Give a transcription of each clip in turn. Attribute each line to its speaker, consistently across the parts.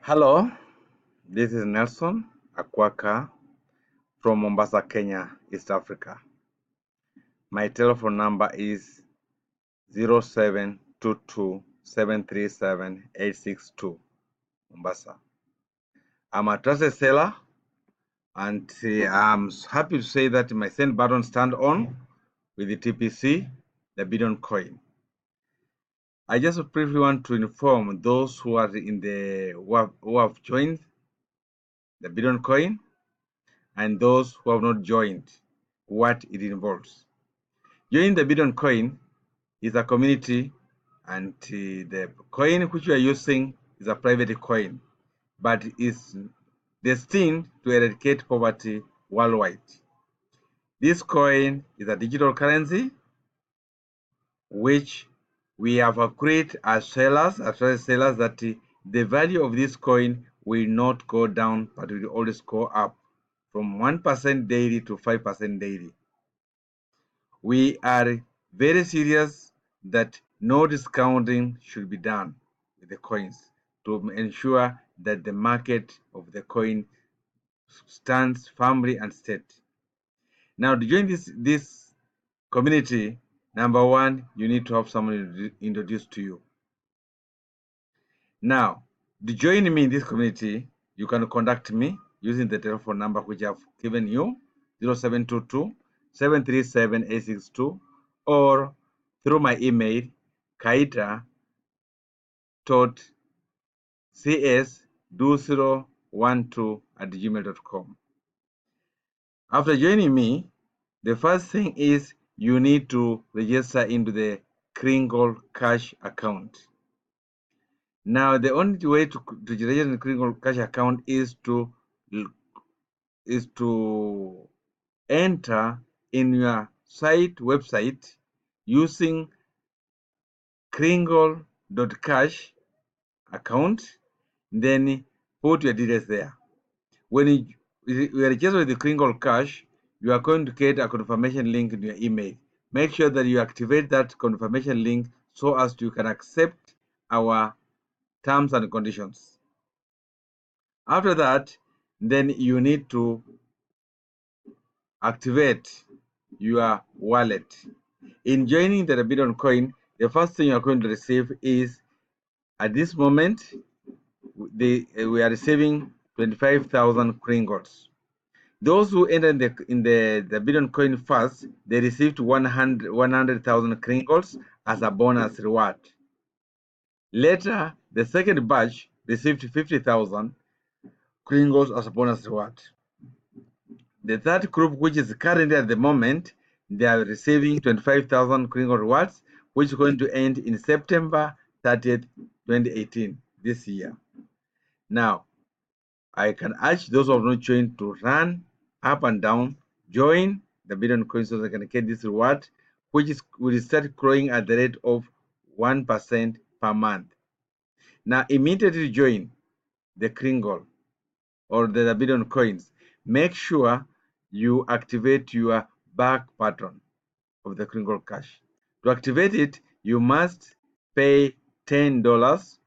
Speaker 1: Hello, this is Nelson Akwaka from Mombasa, Kenya, East Africa. My telephone number is 0722737862, Mombasa. I'm a trusted seller and I'm happy to say that my send button stand on with the TBC, the Bidon coin. I just briefly want to inform those who are who have joined the Bidon coin and those who have not joined what it involves. Joining the Bidon coin is a community, and the coin which you are using is a private coin, but is destined to eradicate poverty worldwide. This coin is a digital currency which we have agreed as sellers that the value of this coin will not go down, but will always go up from 1% daily to 5% daily. We are very serious that no discounting should be done with the coins to ensure that the market of the coin stands firmly and steady. Now, to join this community, number one, you need to have someone introduced to you. Now, to join me in this community, you can contact me using the telephone number which I've given you, 0722 737 862, or through my email, kaita.cs2012@gmail.com. After joining me, the first thing is you need to register into the Kringle Cash account. Now, the only way to register in the Kringle Cash account is to enter in your website using kringle.cash account, then put your details there. When you register with the Kringle Cash, you are going to get a confirmation link in your email. Make sure that you activate that confirmation link so as you can accept our terms and conditions. After that, then you need to activate your wallet. In joining the Bidon coin, the first thing you are going to receive is, at this moment, we are receiving 25,000 Kringles. Those who enter in the Bidon coin first, they received 100,000 Kringles as a bonus reward. Later, the second batch received 50,000 Kringles as a bonus reward. The third group, which is currently at the moment, they are receiving 25,000 Kringle rewards, which is going to end in September 30th, 2018, this year. Now, I can urge those who have not joined to run up and down, join the Bidon coin so they can get this reward, which will start growing at the rate of 1% per month. Now, immediately join the Kringle or the Bidon coins. Make sure you activate your back button of the Kringle Cash. To activate it, you must pay $10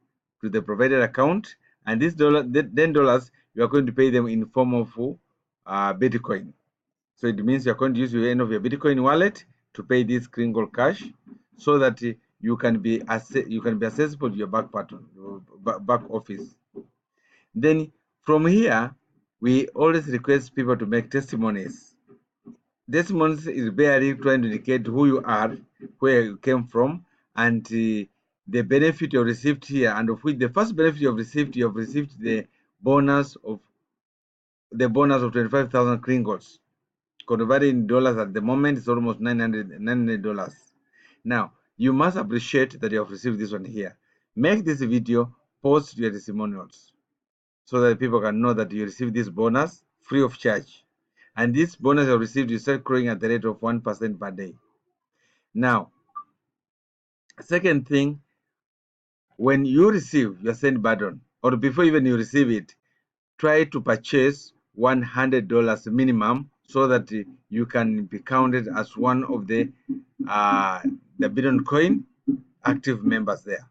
Speaker 1: to the provided account, and this $10 you are going to pay them in form of Bitcoin. So it means you are going to use your end of your Bitcoin wallet to pay this Kringle Cash, so that you can be accessible to your back button, back office. Then from here, we always request people to make testimonies. Testimonies is barely trying to indicate who you are, where you came from, and the benefit you received here, and of which the first benefit you have received the bonus of 25,000 Kringles. Converted in dollars at the moment is almost $900. Now, you must appreciate that you have received this one here. Make this video, post your testimonials, so that people can know that you received this bonus free of charge. And this bonus you received, you start growing at the rate of 1% per day. Now, second thing, when you receive your send button, or before even you receive it, try to purchase $100 minimum so that you can be counted as one of the Bidon coin active members there.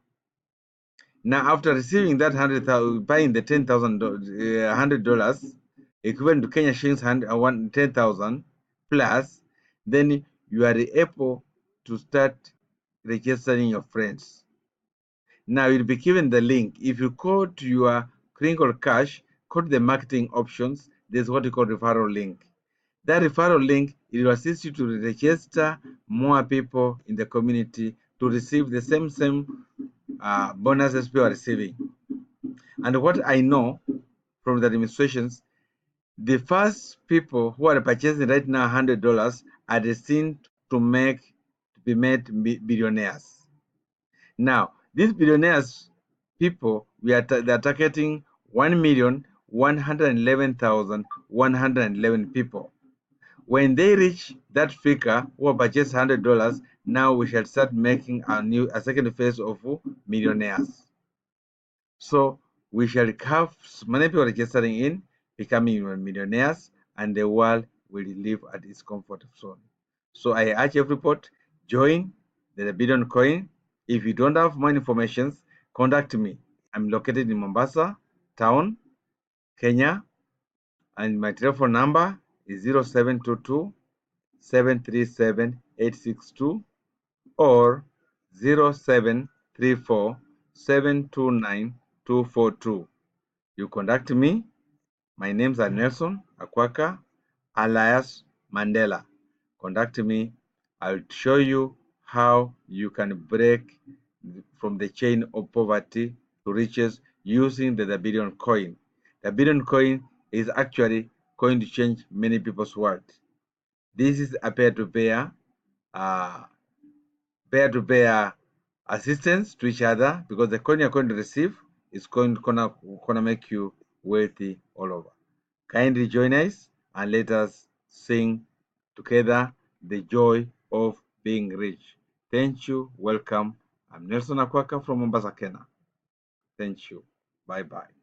Speaker 1: Now, after receiving that 100,000, buying the $100 equivalent to Kenya shillings 10,000 plus, then you are able to start registering your friends. Now you'll be given the link. If you go to your Crinkle Cash, go to the marketing options. There's what you call referral link. That referral link, it will assist you to register more people in the community to receive the same bonuses people are receiving. And what I know from the administrations, the first people who are purchasing right now $100 are destined to be made billionaires. Now, these billionaires people, they are targeting 1,111,111 people. When they reach that figure, who have purchased $100, now we shall start making a second phase of millionaires. So we shall have many people registering in, becoming millionaires, and the world will live at its comfort zone. So I urge everybody, join the Billion Coin. If you don't have more information, contact me. I'm located in Mombasa town, Kenya, and my telephone number is 0722 737 862 or 0734 729 242. You contact me. My names are Nelson Akwaka, alias Mandela. Contact me. I'll show you how you can break from the chain of poverty to riches using the billion coin. The billion coin is actually going to change many people's world. This is a uh, peer-to-peer assistance to each other, because the coin you're going to receive is gonna make you wealthy all over. Kindly join us and let us sing together the joy of being rich. Thank you. Welcome. I'm Nelson Akwaka from Mombasa, Kenya. Thank you. Bye bye.